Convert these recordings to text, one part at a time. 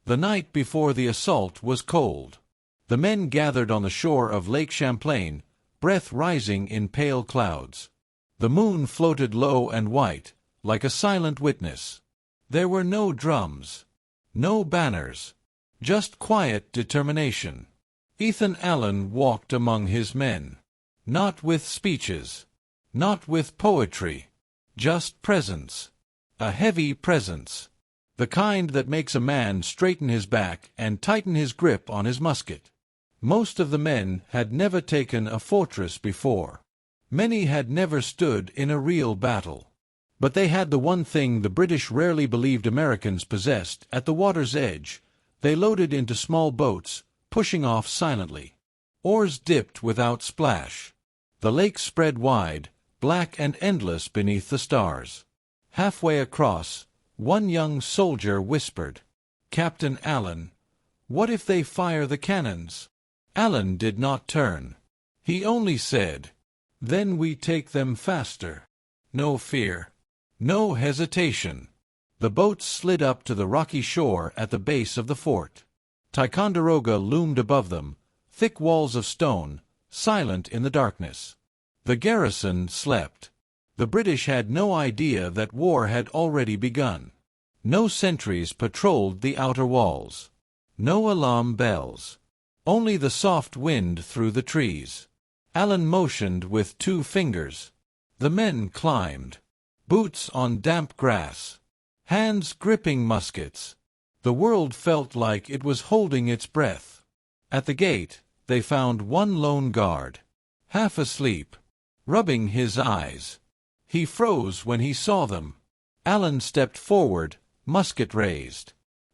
The night before the assault was cold. The men gathered on the shore of Lake Champlain, breath rising in pale clouds. The moon floated low and white, like a silent witness. There were no drums, no banners, just quiet determination. Ethan Allen walked among his men. Not with speeches, not with poetry, just presence. A heavy presence. The kind that makes a man straighten his back and tighten his grip on his musket. Most of the men had never taken a fortress before. Many had never stood in a real battle. But they had the one thing the British rarely believed Americans possessed: at the water's edge, they loaded into small boats, pushing off silently. Oars dipped without splash. The lake spread wide, black and endless beneath the stars. Halfway across, one young soldier whispered, "Captain Allen, what if they fire the cannons?" Allen did not turn. He only said, "Then we take them faster." No fear. No hesitation. The boats slid up to the rocky shore at the base of the fort. Ticonderoga loomed above them, thick walls of stone, silent in the darkness. The garrison slept. The British had no idea that war had already begun. No sentries patrolled the outer walls. No alarm bells. Only the soft wind through the trees. Allen motioned with 2 fingers. The men climbed. Boots on damp grass. Hands gripping muskets. The world felt like it was holding its breath. At the gate, they found one lone guard. Half asleep. Rubbing his eyes. He froze when he saw them. Allen stepped forward, musket raised.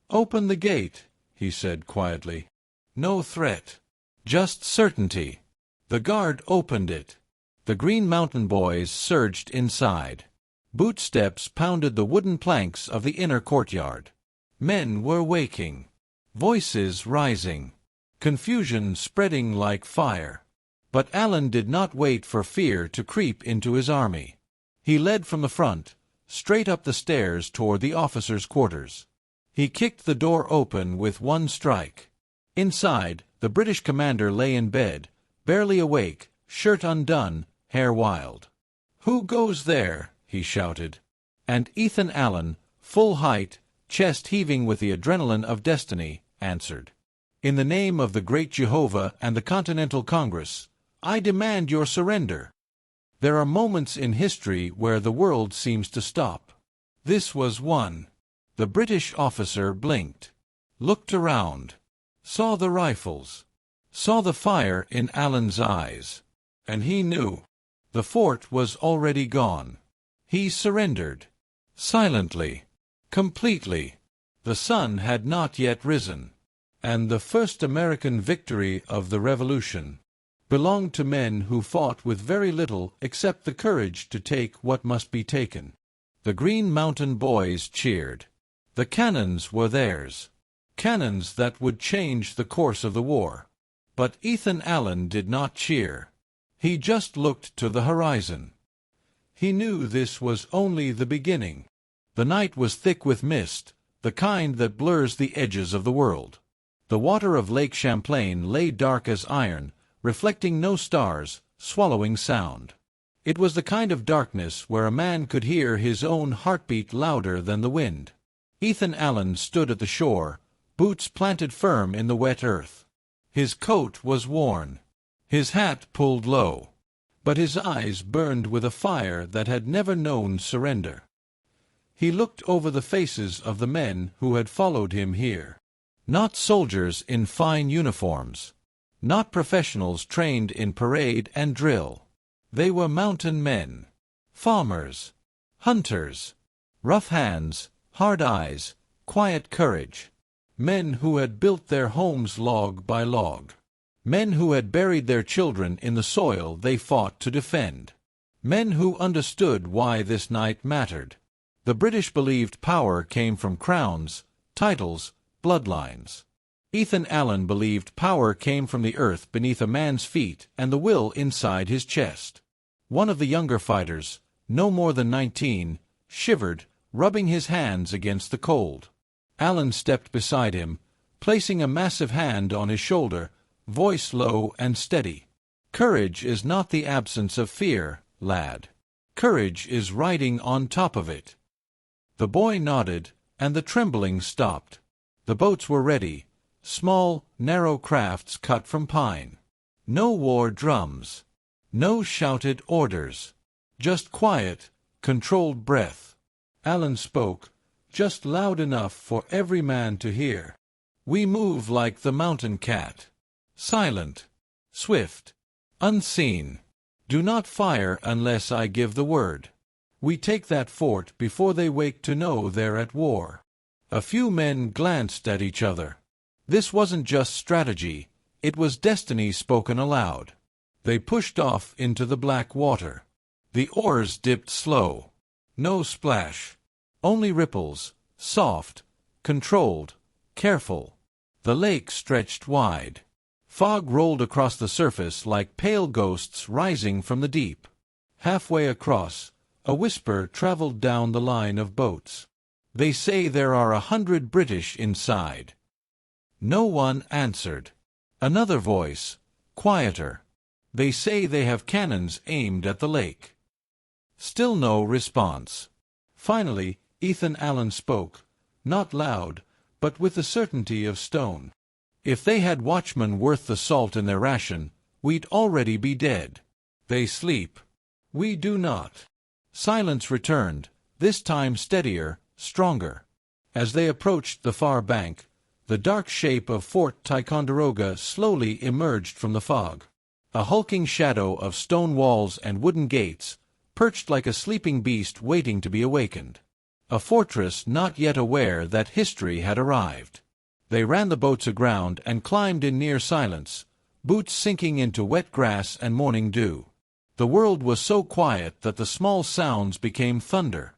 "Open the gate," he said quietly. No threat. Just certainty. The guard opened it. The Green Mountain Boys surged inside. Bootsteps pounded the wooden planks of the inner courtyard. Men were waking. Voices rising. Confusion spreading like fire. But Allen did not wait for fear to creep into his army. He led from the front, straight up the stairs toward the officers' quarters. He kicked the door open with one strike. Inside, the British commander lay in bed, barely awake, shirt undone, hair wild. "Who goes there?" he shouted. And Ethan Allen, full height, chest heaving with the adrenaline of destiny, answered, "In the name of the great Jehovah and the Continental Congress, I demand your surrender." There are moments in history where the world seems to stop. This was one. The British officer blinked, looked around, saw the rifles, saw the fire in Allen's eyes, and he knew. The fort was already gone. He surrendered. Silently. Completely. The sun had not yet risen. And the first American victory of the Revolution belonged to men who fought with very little except the courage to take what must be taken. The Green Mountain Boys cheered. The cannons were theirs. Cannons that would change the course of the war. But Ethan Allen did not cheer. He just looked to the horizon. He knew this was only the beginning. The night was thick with mist, the kind that blurs the edges of the world. The water of Lake Champlain lay dark as iron, reflecting no stars, swallowing sound. It was the kind of darkness where a man could hear his own heartbeat louder than the wind. Ethan Allen stood at the shore, boots planted firm in the wet earth. His coat was worn, his hat pulled low, but his eyes burned with a fire that had never known surrender. He looked over the faces of the men who had followed him here. Not soldiers in fine uniforms. Not professionals trained in parade and drill. They were mountain men. Farmers. Hunters. Rough hands, hard eyes, quiet courage. Men who had built their homes log by log. Men who had buried their children in the soil they fought to defend. Men who understood why this night mattered. The British believed power came from crowns, titles, bloodlines. Ethan Allen believed power came from the earth beneath a man's feet and the will inside his chest. One of the younger fighters, no more than 19, shivered, rubbing his hands against the cold. Allen stepped beside him, placing a massive hand on his shoulder, voice low and steady. "Courage is not the absence of fear, lad. Courage is riding on top of it." The boy nodded, and the trembling stopped. The boats were ready, small, narrow crafts cut from pine. No war drums. No shouted orders. Just quiet, controlled breath. Allen spoke, just loud enough for every man to hear. "We move like the mountain cat. Silent, swift, unseen. Do not fire unless I give the word. We take that fort before they wake to know they're at war." A few men glanced at each other. This wasn't just strategy, it was destiny spoken aloud. They pushed off into the black water. The oars dipped slow. No splash. Only ripples, soft, controlled, careful. The lake stretched wide. Fog rolled across the surface like pale ghosts rising from the deep. Halfway across, a whisper traveled down the line of boats. "They say there are 100 British inside." No one answered. Another voice, quieter. "They say they have cannons aimed at the lake." Still no response. Finally, Ethan Allen spoke, not loud, but with the certainty of stone. "If they had watchmen worth the salt in their ration, we'd already be dead. They sleep. We do not." Silence returned, this time steadier, stronger. As they approached the far bank, the dark shape of Fort Ticonderoga slowly emerged from the fog. A hulking shadow of stone walls and wooden gates, perched like a sleeping beast waiting to be awakened. A fortress not yet aware that history had arrived. They ran the boats aground and climbed in near silence, boots sinking into wet grass and morning dew. The world was so quiet that the small sounds became thunder.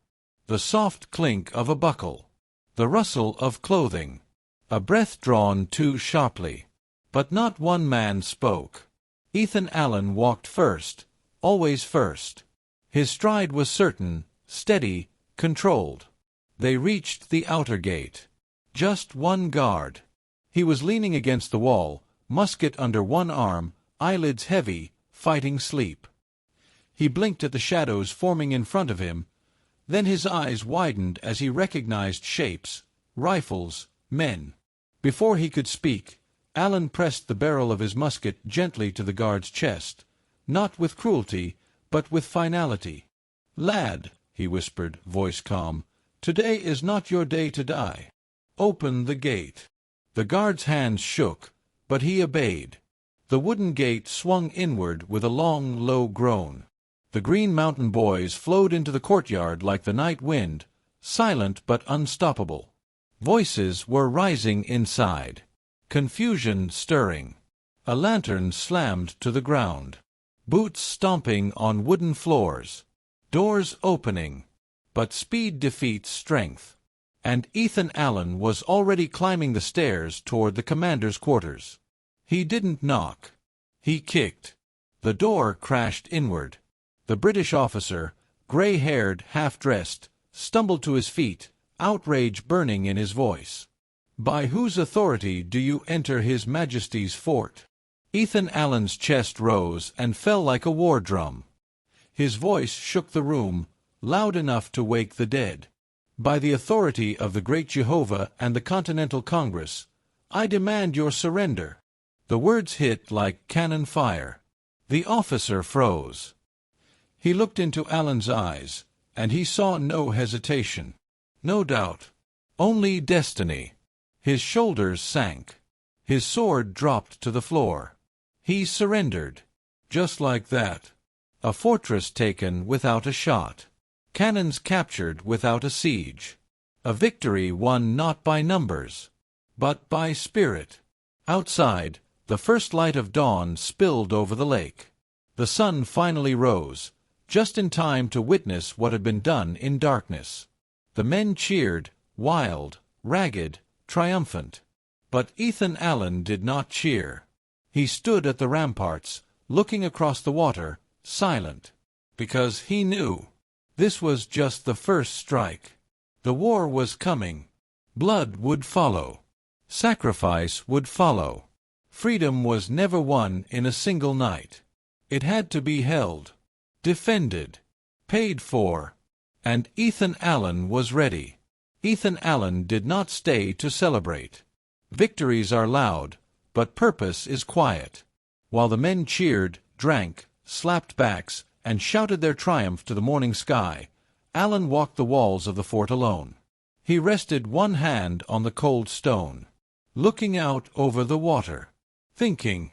The soft clink of a buckle. The rustle of clothing. A breath drawn too sharply. But not one man spoke. Ethan Allen walked first, always first. His stride was certain, steady, controlled. They reached the outer gate. Just one guard. He was leaning against the wall, musket under one arm, eyelids heavy, fighting sleep. He blinked at the shadows forming in front of him, then his eyes widened as he recognized shapes, rifles, men. Before he could speak, Allen pressed the barrel of his musket gently to the guard's chest, not with cruelty, but with finality. "Lad," he whispered, voice calm, "today is not your day to die. Open the gate." The guard's hands shook, but he obeyed. The wooden gate swung inward with a long, low groan. The Green Mountain Boys flowed into the courtyard like the night wind, silent but unstoppable. Voices were rising inside. Confusion stirring. A lantern slammed to the ground. Boots stomping on wooden floors. Doors opening. But speed defeats strength. And Ethan Allen was already climbing the stairs toward the commander's quarters. He didn't knock. He kicked. The door crashed inward. The British officer, gray-haired, half-dressed, stumbled to his feet, outrage burning in his voice. "By whose authority do you enter His Majesty's fort?" Ethan Allen's chest rose and fell like a war drum. His voice shook the room, loud enough to wake the dead. "By the authority of the great Jehovah and the Continental Congress, I demand your surrender." The words hit like cannon fire. The officer froze. He looked into Allen's eyes, and he saw no hesitation, no doubt, only destiny. His shoulders sank. His sword dropped to the floor. He surrendered. Just like that. A fortress taken without a shot. Cannons captured without a siege. A victory won not by numbers, but by spirit. Outside, the first light of dawn spilled over the lake. The sun finally rose, just in time to witness what had been done in darkness. The men cheered, wild, ragged, triumphant. But Ethan Allen did not cheer. He stood at the ramparts, looking across the water, silent. Because he knew. This was just the first strike. The war was coming. Blood would follow. Sacrifice would follow. Freedom was never won in a single night. It had to be held, defended, paid for. And Ethan Allen was ready. Ethan Allen did not stay to celebrate. Victories are loud, but purpose is quiet. While the men cheered, drank, slapped backs, and shouted their triumph to the morning sky, Allen walked the walls of the fort alone. He rested one hand on the cold stone, looking out over the water, thinking.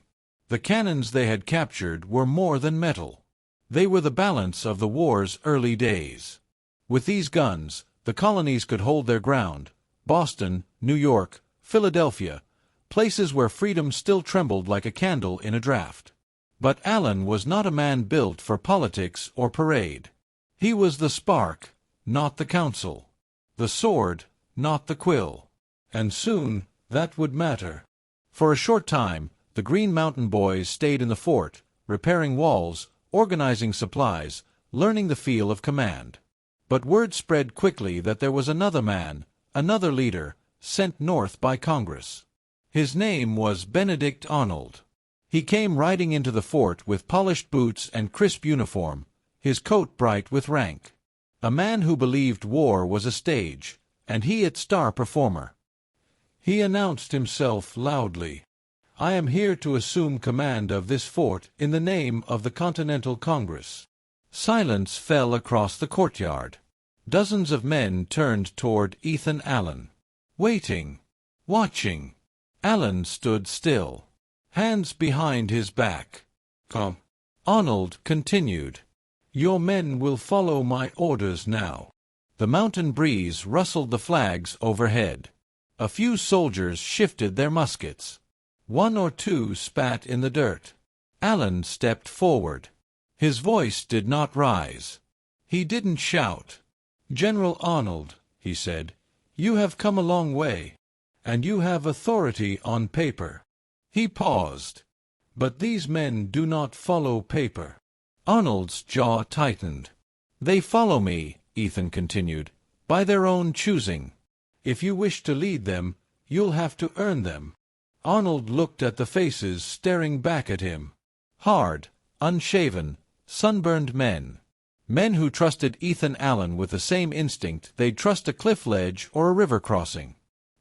The cannons they had captured were more than metal. They were the balance of the war's early days. With these guns, the colonies could hold their ground. Boston, New York, Philadelphia, places where freedom still trembled like a candle in a draught. But Allen was not a man built for politics or parade. He was the spark, not the council. The sword, not the quill. And soon, that would matter. For a short time, the Green Mountain Boys stayed in the fort, repairing walls, organizing supplies, learning the feel of command. But word spread quickly that there was another man, another leader, sent north by Congress. His name was Benedict Arnold. He came riding into the fort with polished boots and crisp uniform, his coat bright with rank. A man who believed war was a stage, and he its star performer. He announced himself loudly. "I am here to assume command of this fort in the name of the Continental Congress." Silence fell across the courtyard. Dozens of men turned toward Ethan Allen. Waiting. Watching. Allen stood still, hands behind his back. "Come." Arnold continued. "Your men will follow my orders now." The mountain breeze rustled the flags overhead. A few soldiers shifted their muskets. One or two spat in the dirt. Allen stepped forward. His voice did not rise. He didn't shout. "General Arnold," he said, "you have come a long way, and you have authority on paper." He paused. "But these men do not follow paper." Arnold's jaw tightened. "They follow me," Ethan continued, "by their own choosing. If you wish to lead them, you'll have to earn them." Arnold looked at the faces staring back at him. Hard, unshaven, sunburned men. Men who trusted Ethan Allen with the same instinct they'd trust a cliff ledge or a river crossing.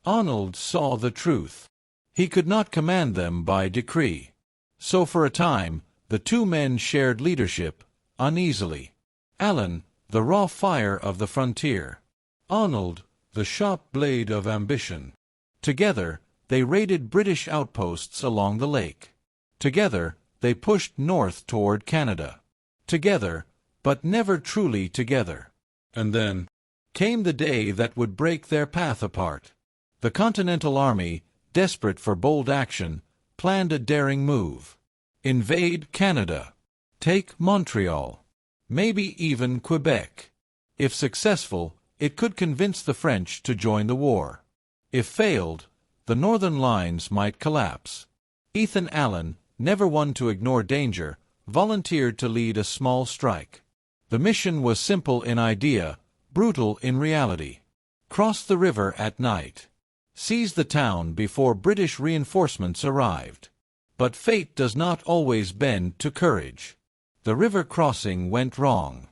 Arnold saw the truth. He could not command them by decree. So for a time, the two men shared leadership, uneasily. Allen, the raw fire of the frontier. Arnold, the sharp blade of ambition. Together, they raided British outposts along the lake. Together, they pushed north toward Canada. Together, but never truly together. And then came the day that would break their path apart. The Continental Army, desperate for bold action, planned a daring move. Invade Canada. Take Montreal. Maybe even Quebec. If successful, it could convince the French to join the war. If failed, the northern lines might collapse. Ethan Allen, never one to ignore danger, volunteered to lead a small strike. The mission was simple in idea, brutal in reality. Cross the river at night. Seize the town before British reinforcements arrived. But fate does not always bend to courage. The river crossing went wrong.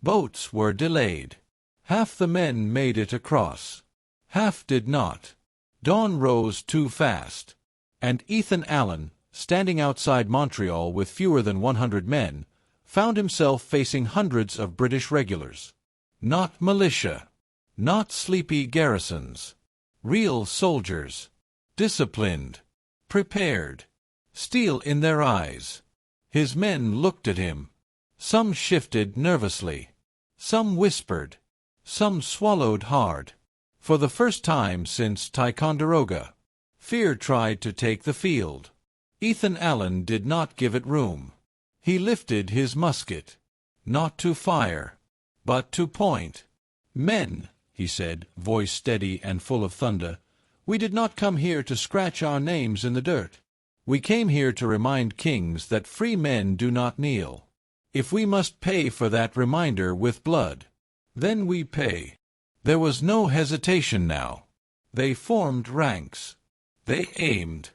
Boats were delayed. Half the men made it across. Half did not. Dawn rose too fast. And Ethan Allen, standing outside Montreal with fewer than 100 men, found himself facing hundreds of British regulars. Not militia. Not sleepy garrisons. Real soldiers. Disciplined. Prepared. Steel in their eyes. His men looked at him. Some shifted nervously. Some whispered. Some swallowed hard. For the first time since Ticonderoga, fear tried to take the field. Ethan Allen did not give it room. He lifted his musket, not to fire, but to point. "Men," he said, voice steady and full of thunder, "we did not come here to scratch our names in the dirt. We came here to remind kings that free men do not kneel. If we must pay for that reminder with blood, then we pay." There was no hesitation now. They formed ranks. They aimed.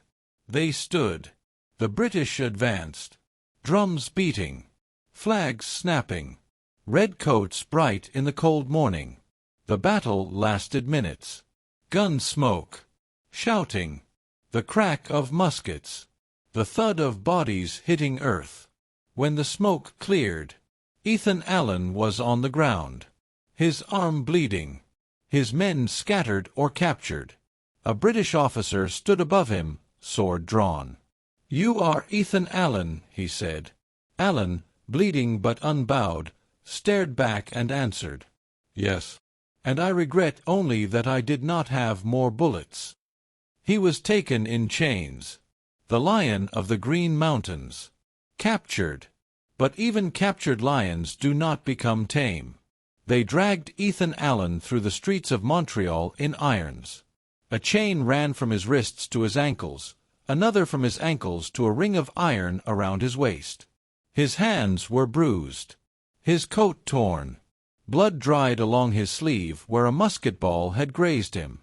They stood. The British advanced. Drums beating. Flags snapping. Red coats bright in the cold morning. The battle lasted minutes. Gun smoke. Shouting. The crack of muskets. The thud of bodies hitting earth. When the smoke cleared, Ethan Allen was on the ground, his arm bleeding, his men scattered or captured. A British officer stood above him, sword drawn. "You are Ethan Allen," he said. Allen, bleeding but unbowed, stared back and answered, "Yes, and I regret only that I did not have more bullets." He was taken in chains. The lion of the Green Mountains. Captured. But even captured lions do not become tame. They dragged Ethan Allen through the streets of Montreal in irons. A chain ran from his wrists to his ankles, another from his ankles to a ring of iron around his waist. His hands were bruised. His coat torn. Blood dried along his sleeve where a musket ball had grazed him.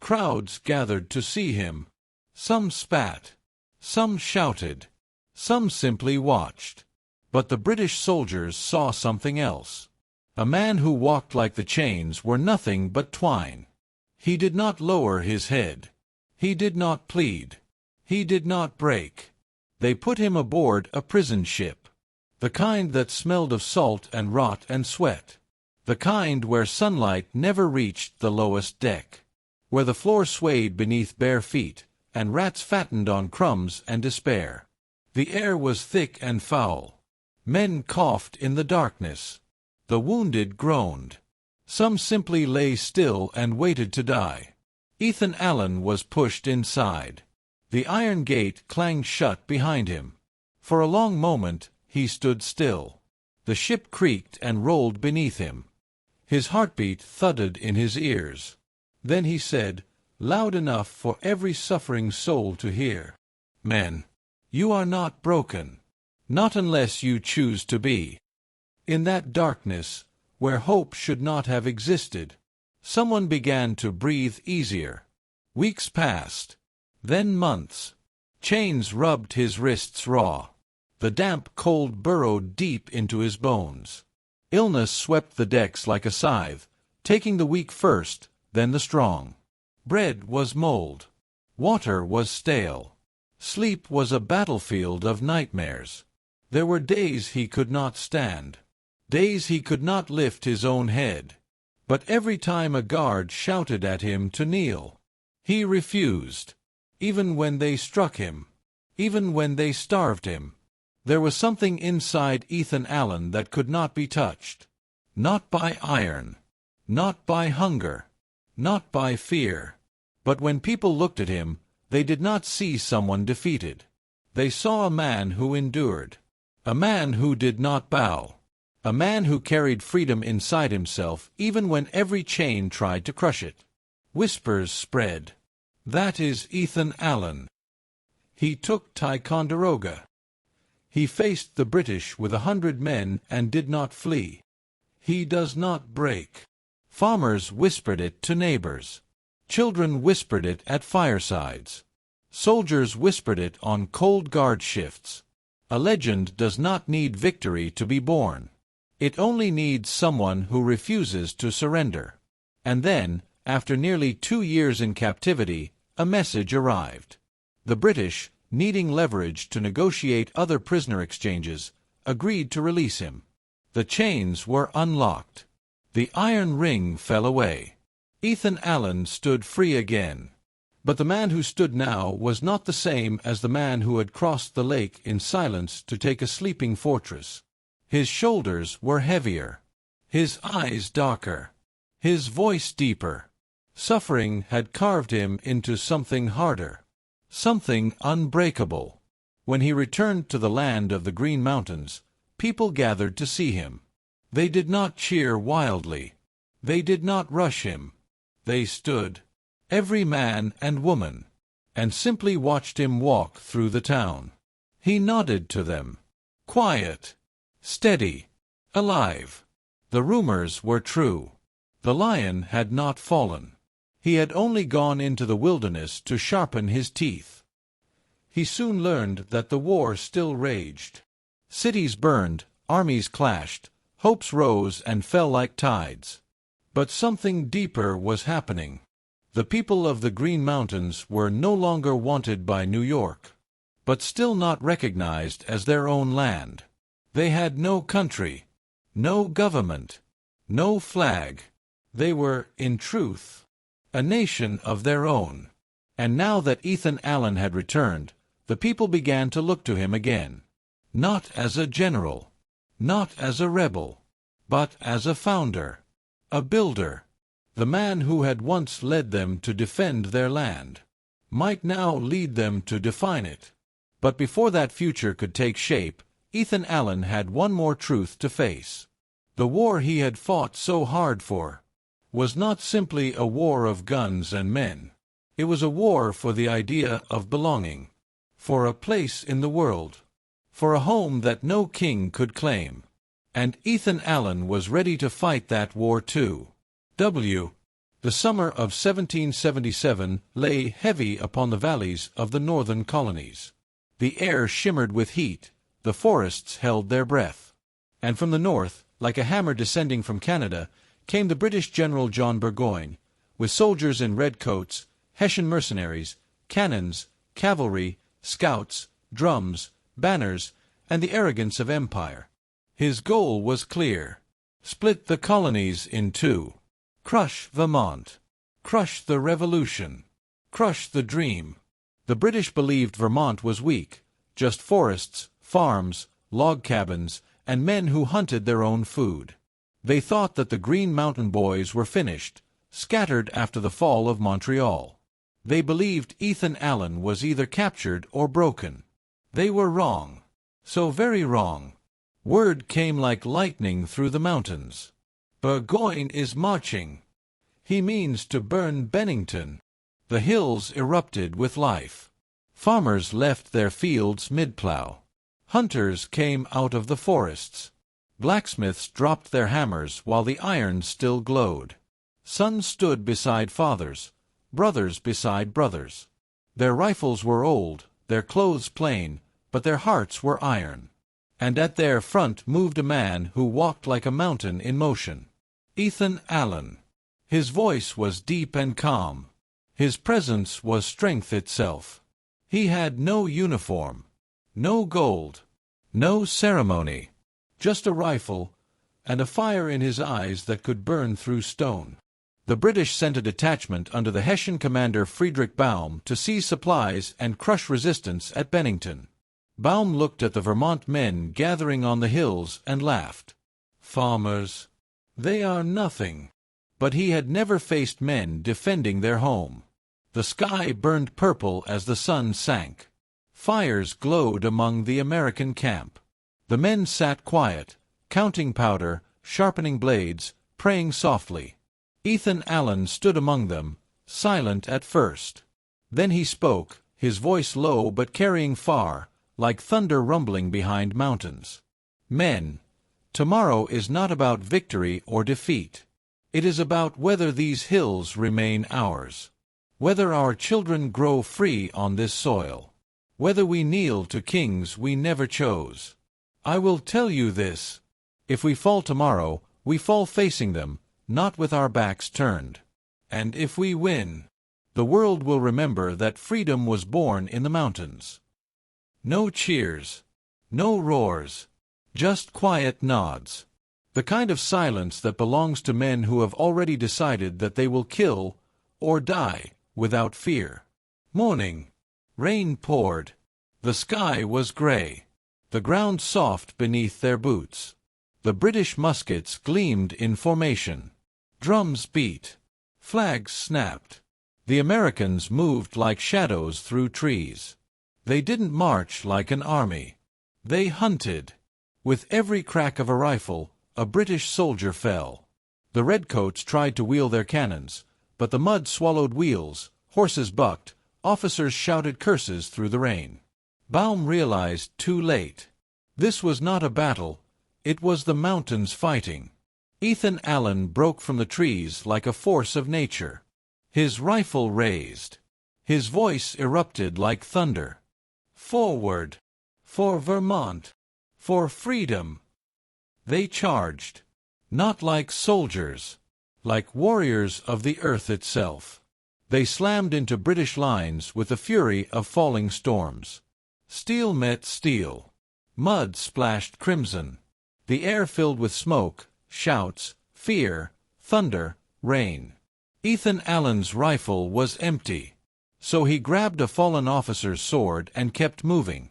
Crowds gathered to see him. Some spat. Some shouted. Some simply watched. But the British soldiers saw something else. A man who walked like the chains were nothing but twine. He did not lower his head. He did not plead. He did not break. They put him aboard a prison ship. The kind that smelled of salt and rot and sweat. The kind where sunlight never reached the lowest deck. Where the floor swayed beneath bare feet, and rats fattened on crumbs and despair. The air was thick and foul. Men coughed in the darkness. The wounded groaned. Some simply lay still and waited to die. Ethan Allen was pushed inside. The iron gate clanged shut behind him. For a long moment he stood still. The ship creaked and rolled beneath him. His heartbeat thudded in his ears. Then he said, loud enough for every suffering soul to hear, "Men, you are not broken. Not unless you choose to be." In that darkness, where hope should not have existed, someone began to breathe easier. Weeks passed. Then months. Chains rubbed his wrists raw. The damp cold burrowed deep into his bones. Illness swept the decks like a scythe, taking the weak first, then the strong. Bread was mold. Water was stale. Sleep was a battlefield of nightmares. There were days he could not stand. Days he could not lift his own head. But every time a guard shouted at him to kneel, he refused. Even when they struck him. Even when they starved him. There was something inside Ethan Allen that could not be touched. Not by iron. Not by hunger. Not by fear. But when people looked at him, they did not see someone defeated. They saw a man who endured. A man who did not bow. A man who carried freedom inside himself even when every chain tried to crush it. Whispers spread. That is Ethan Allen. He took Ticonderoga. He faced the British with 100 men and did not flee. He does not break. Farmers whispered it to neighbors. Children whispered it at firesides. Soldiers whispered it on cold guard shifts. A legend does not need victory to be born. It only needs someone who refuses to surrender. And then, after nearly 2 years in captivity, a message arrived. The British, needing leverage to negotiate other prisoner exchanges, agreed to release him. The chains were unlocked. The iron ring fell away. Ethan Allen stood free again. But the man who stood now was not the same as the man who had crossed the lake in silence to take a sleeping fortress. His shoulders were heavier. His eyes darker. His voice deeper. Suffering had carved him into something harder. Something unbreakable. When he returned to the land of the Green Mountains, people gathered to see him. They did not cheer wildly. They did not rush him. They stood, every man and woman, and simply watched him walk through the town. He nodded to them. Quiet, steady, alive. The rumors were true. The lion had not fallen. He had only gone into the wilderness to sharpen his teeth. He soon learned that the war still raged. Cities burned, armies clashed, hopes rose and fell like tides. But something deeper was happening. The people of the Green Mountains were no longer wanted by New York, but still not recognized as their own land. They had no country, no government, no flag. They were, in truth, a nation of their own. And now that Ethan Allen had returned, the people began to look to him again. Not as a general, not as a rebel, but as a founder, a builder. The man who had once led them to defend their land might now lead them to define it. But before that future could take shape, Ethan Allen had one more truth to face. The war he had fought so hard for was not simply a war of guns and men. It was a war for the idea of belonging, for a place in the world, for a home that no king could claim. And Ethan Allen was ready to fight that war too. The summer of 1777 lay heavy upon the valleys of the northern colonies. The air shimmered with heat, the forests held their breath. And from the north, like a hammer descending from Canada, came the British General John Burgoyne, with soldiers in red coats, Hessian mercenaries, cannons, cavalry, scouts, drums, banners, and the arrogance of empire. His goal was clear: split the colonies in two. Crush Vermont. Crush the revolution. Crush the dream. The British believed Vermont was weak, just forests, farms, log cabins, and men who hunted their own food. They thought that the Green Mountain Boys were finished, scattered after the fall of Montreal. They believed Ethan Allen was either captured or broken. They were wrong. So very wrong. Word came like lightning through the mountains. Burgoyne is marching. He means to burn Bennington. The hills erupted with life. Farmers left their fields mid-plow. Hunters came out of the forests. Blacksmiths dropped their hammers while the iron still glowed. Sons stood beside fathers, brothers beside brothers. Their rifles were old, their clothes plain, but their hearts were iron. And at their front moved a man who walked like a mountain in motion. Ethan Allen. His voice was deep and calm. His presence was strength itself. He had no uniform, no gold, no ceremony, just a rifle, and a fire in his eyes that could burn through stone. The British sent a detachment under the Hessian commander Friedrich Baum to seize supplies and crush resistance at Bennington. Baum looked at the Vermont men gathering on the hills and laughed. Farmers, they are nothing. But he had never faced men defending their home. The sky burned purple as the sun sank. Fires glowed among the American camp. The men sat quiet, counting powder, sharpening blades, praying softly. Ethan Allen stood among them, silent at first. Then he spoke, his voice low but carrying far, like thunder rumbling behind mountains. Men, tomorrow is not about victory or defeat. It is about whether these hills remain ours, whether our children grow free on this soil, whether we kneel to kings we never chose. I will tell you this: if we fall tomorrow, we fall facing them, not with our backs turned. And if we win, the world will remember that freedom was born in the mountains. No cheers, no roars, just quiet nods. The kind of silence that belongs to men who have already decided that they will kill or die without fear. Morning. Rain poured. The sky was gray. The ground soft beneath their boots. The British muskets gleamed in formation. Drums beat. Flags snapped. The Americans moved like shadows through trees. They didn't march like an army. They hunted. With every crack of a rifle, a British soldier fell. The redcoats tried to wheel their cannons, but the mud swallowed wheels, horses bucked, officers shouted curses through the rain. Baum realized too late. This was not a battle, it was the mountains fighting. Ethan Allen broke from the trees like a force of nature. his rifle raised. His voice erupted like thunder. Forward! For Vermont! For freedom! They charged, not like soldiers, like warriors of the earth itself. They slammed into British lines with the fury of falling storms. Steel met steel. Mud splashed crimson. The air filled with smoke, shouts, fear, thunder, rain. Ethan Allen's rifle was empty. So he grabbed a fallen officer's sword and kept moving.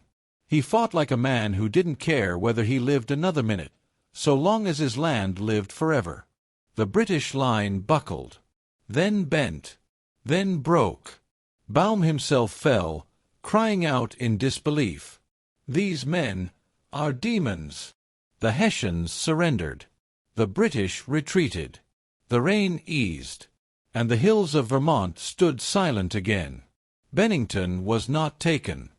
He fought like a man who didn't care whether he lived another minute, so long as his land lived forever. The British line buckled, then bent, then broke. Baum himself fell, crying out in disbelief. These men are demons. The Hessians surrendered. The British retreated. The rain eased, and the hills of Vermont stood silent again. Bennington was not taken.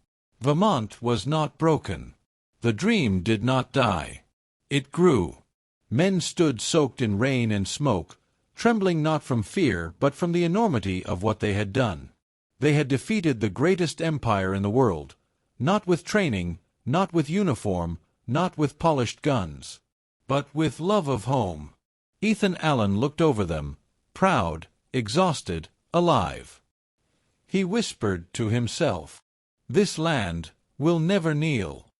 Vermont was not broken. The dream did not die. It grew. Men stood soaked in rain and smoke, trembling not from fear but from the enormity of what they had done. They had defeated the greatest empire in the world, not with training, not with uniform, not with polished guns, but with love of home. Ethan Allen looked over them, proud, exhausted, alive. He whispered to himself, "This land will never kneel."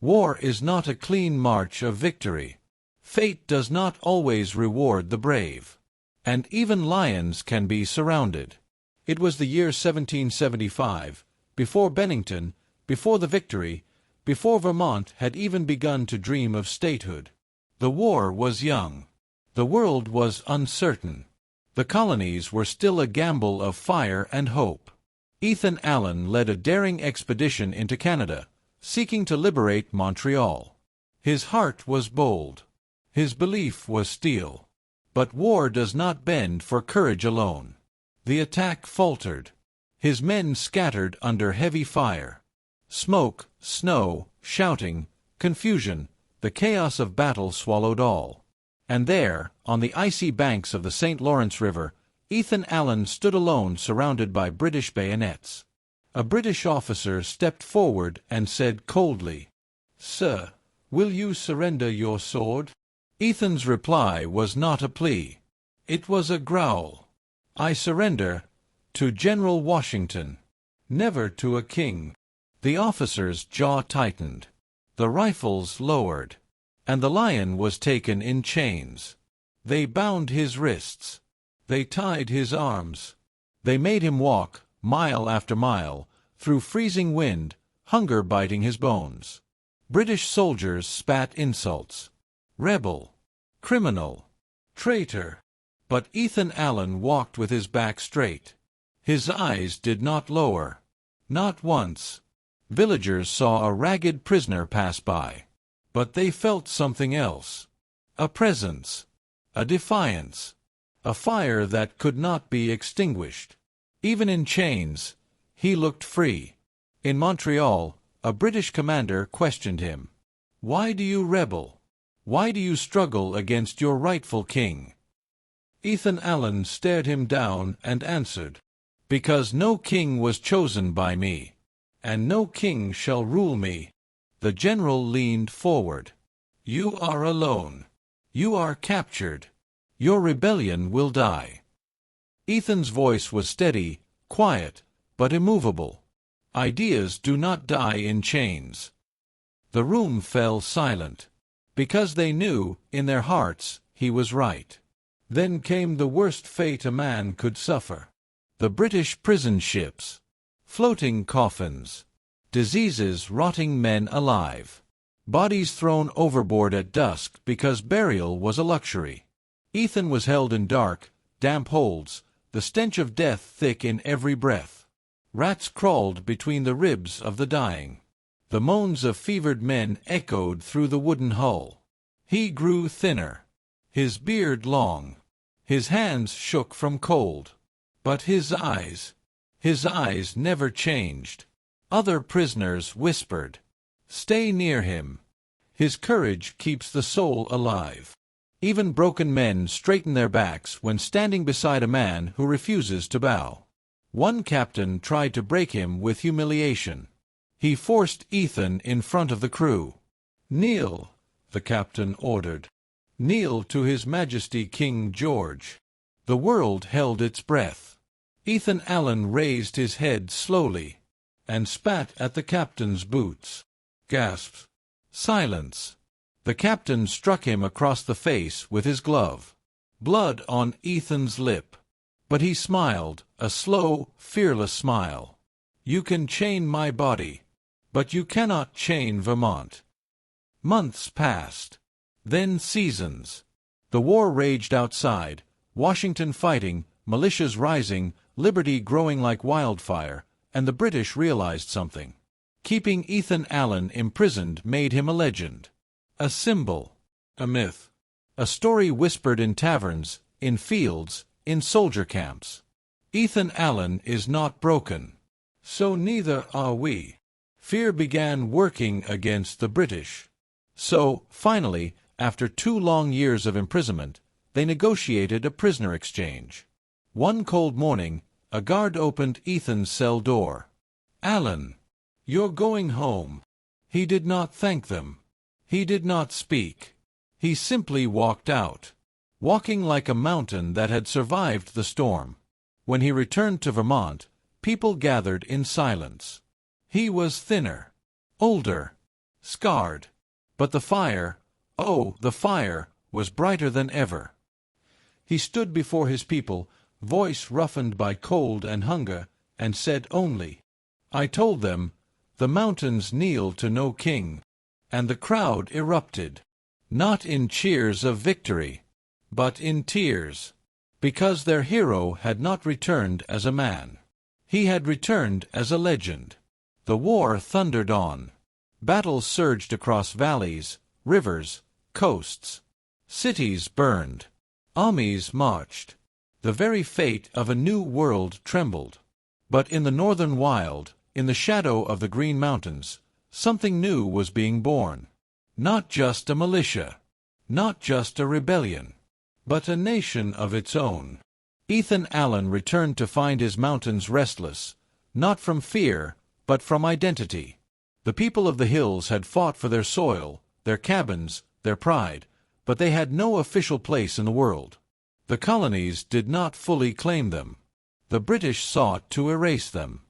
War is not a clean march of victory. Fate does not always reward the brave. And even lions can be surrounded. It was the year 1775, before Bennington, before the victory, before Vermont had even begun to dream of statehood. The war was young. The world was uncertain. The colonies were still a gamble of fire and hope. Ethan Allen led a daring expedition into Canada, seeking to liberate Montreal. His heart was bold. His belief was steel. But war does not bend for courage alone. The attack faltered. His men scattered under heavy fire. Smoke, snow, shouting, confusion, the chaos of battle swallowed all. And there, on the icy banks of the St. Lawrence River, Ethan Allen stood alone surrounded by British bayonets. A British officer stepped forward and said coldly, "Sir, will you surrender your sword?" Ethan's reply was not a plea. It was a growl. "I surrender to General Washington, never to a king." The officer's jaw tightened. The rifles lowered, and the lion was taken in chains. They bound his wrists. They tied his arms. They made him walk, mile after mile, through freezing wind, hunger biting his bones. British soldiers spat insults. Rebel, criminal, traitor. But Ethan Allen walked with his back straight. His eyes did not lower. Not once. Villagers saw a ragged prisoner pass by. But they felt something else. A presence. A defiance. A fire that could not be extinguished. Even in chains, he looked free. In Montreal, a British commander questioned him. "Why do you rebel? Why do you struggle against your rightful king?" Ethan Allen stared him down and answered, "Because no king was chosen by me, and no king shall rule me." The general leaned forward. "You are alone. You are captured. Your rebellion will die." Ethan's voice was steady, quiet, but immovable. Ideas do not die in chains. The room fell silent, because they knew, in their hearts, he was right. Then came the worst fate a man could suffer. The British prison ships. Floating coffins. Diseases rotting men alive. Bodies thrown overboard at dusk because burial was a luxury. Ethan was held in dark, damp holds, the stench of death thick in every breath. Rats crawled between the ribs of the dying. The moans of fevered men echoed through the wooden hull. He grew thinner. His beard long. His hands shook from cold. But his eyes never changed. Other prisoners whispered, "Stay near him. His courage keeps the soul alive." Even broken men straighten their backs when standing beside a man who refuses to bow. One captain tried to break him with humiliation. He forced Ethan in front of the crew. "Kneel," the captain ordered. "Kneel to His Majesty King George." The world held its breath. Ethan Allen raised his head slowly and spat at the captain's boots. Gasps. Silence. The captain struck him across the face with his glove. Blood on Ethan's lip. But he smiled, a slow, fearless smile. "You can chain my body, but you cannot chain Vermont." Months passed. Then seasons. The war raged outside, Washington fighting, militias rising, liberty growing like wildfire, and the British realized something. Keeping Ethan Allen imprisoned made him a legend. A symbol. A myth. A story whispered in taverns, in fields, in soldier camps. Ethan Allen is not broken. So neither are we. Fear began working against the British. So, finally, after 2 long years of imprisonment, they negotiated a prisoner exchange. One cold morning, a guard opened Ethan's cell door. "Allen, you're going home." He did not thank them. He did not speak. He simply walked out, walking like a mountain that had survived the storm. When he returned to Vermont, people gathered in silence. He was thinner, older, scarred. But the fire, oh, the fire, was brighter than ever. He stood before his people, voice roughened by cold and hunger, and said only, "I told them, the mountains kneel to no king." And the crowd erupted, not in cheers of victory, but in tears, because their hero had not returned as a man. He had returned as a legend. The war thundered on. Battles surged across valleys, rivers, coasts. Cities burned. Armies marched. The very fate of a new world trembled. But in the northern wild, in the shadow of the Green Mountains, something new was being born. Not just a militia, not just a rebellion, but a nation of its own. Ethan Allen returned to find his mountains restless, not from fear, but from identity. The people of the hills had fought for their soil, their cabins, their pride, but they had no official place in the world. The colonies did not fully claim them. The British sought to erase them.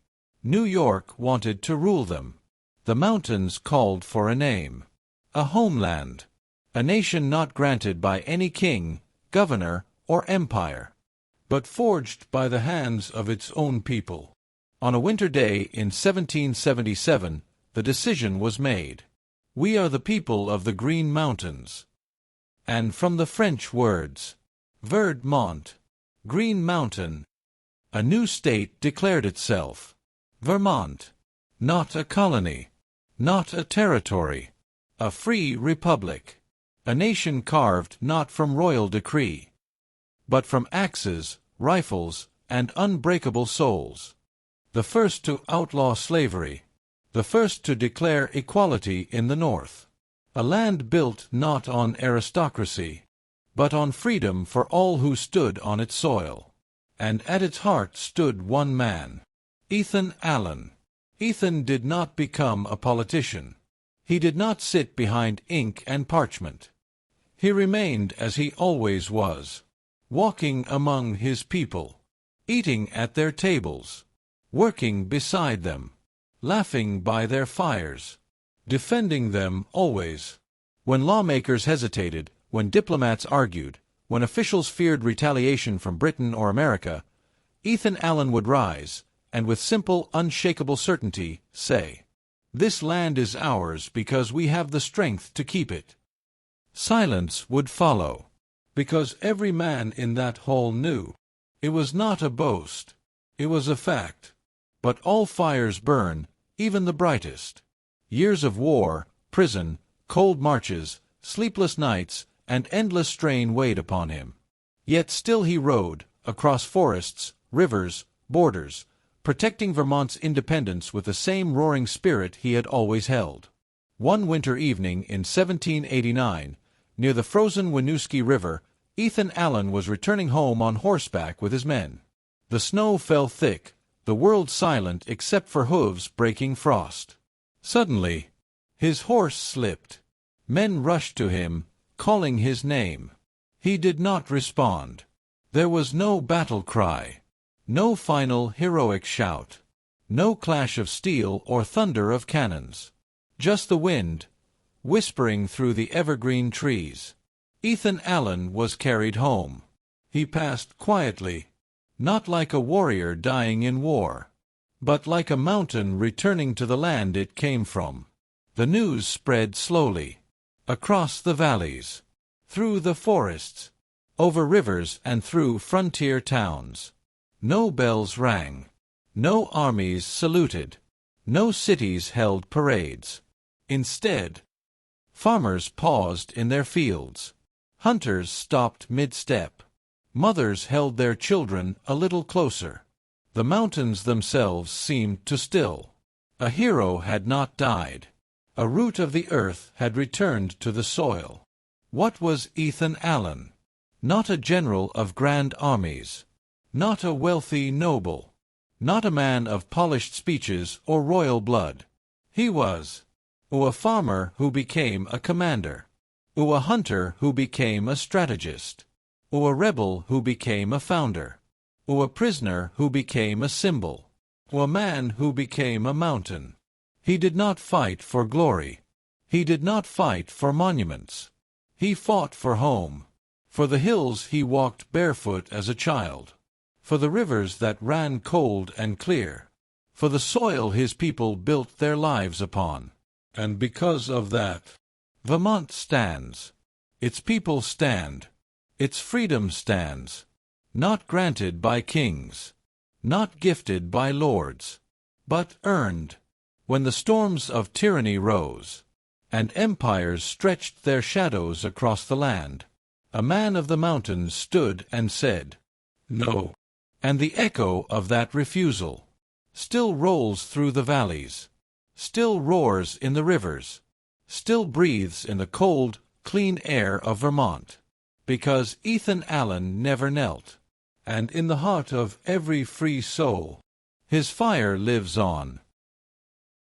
New York wanted to rule them. The mountains called for a name, a homeland, a nation not granted by any king, governor, or empire, but forged by the hands of its own people. On a winter day in 1777, the decision was made. We are the people of the Green Mountains. And from the French words, Vermont, Green Mountain, a new state declared itself. Vermont, not a colony, not a territory, a free republic, a nation carved not from royal decree, but from axes, rifles, and unbreakable souls. The first to outlaw slavery, the first to declare equality in the North. A land built not on aristocracy, but on freedom for all who stood on its soil. And at its heart stood one man, Ethan Allen. Ethan did not become a politician. He did not sit behind ink and parchment. He remained as he always was, walking among his people, eating at their tables, working beside them, laughing by their fires, defending them always. When lawmakers hesitated, when diplomats argued, when officials feared retaliation from Britain or America, Ethan Allen would rise, and with simple, unshakable certainty, say, "This land is ours because we have the strength to keep it." Silence would follow, because every man in that hall knew. It was not a boast. It was a fact. But all fires burn, even the brightest. Years of war, prison, cold marches, sleepless nights, and endless strain weighed upon him. Yet still he rode, across forests, rivers, borders, protecting Vermont's independence with the same roaring spirit he had always held. One winter evening in 1789, Near the frozen Winooski River, Ethan Allen was returning home on horseback with his men. The snow fell thick, the world silent except for hooves breaking frost. Suddenly, his horse slipped. Men rushed to him, calling his name. He did not respond. There was no battle cry, no final heroic shout, no clash of steel or thunder of cannons. Just the wind, whispering through the evergreen trees. Ethan Allen was carried home. He passed quietly, not like a warrior dying in war, but like a mountain returning to the land it came from. The news spread slowly, across the valleys, through the forests, over rivers and through frontier towns. No bells rang, no armies saluted, no cities held parades. Instead, farmers paused in their fields. Hunters stopped mid-step. Mothers held their children a little closer. The mountains themselves seemed to still. A hero had not died. A root of the earth had returned to the soil. What was Ethan Allen? Not a general of grand armies. Not a wealthy noble. Not a man of polished speeches or royal blood. He was a farmer who became a commander. A hunter who became a strategist. A rebel who became a founder. A prisoner who became a symbol. A man who became a mountain. He did not fight for glory. He did not fight for monuments. He fought for home. For the hills he walked barefoot as a child. For the rivers that ran cold and clear. For the soil his people built their lives upon. And because of that, Vermont stands. Its people stand. Its freedom stands. Not granted by kings. Not gifted by lords. But earned. When the storms of tyranny rose, and empires stretched their shadows across the land, a man of the mountains stood and said, "No." And the echo of that refusal still rolls through the valleys, still roars in the rivers, still breathes in the cold, clean air of Vermont, because Ethan Allen never knelt, and in the heart of every free soul, his fire lives on.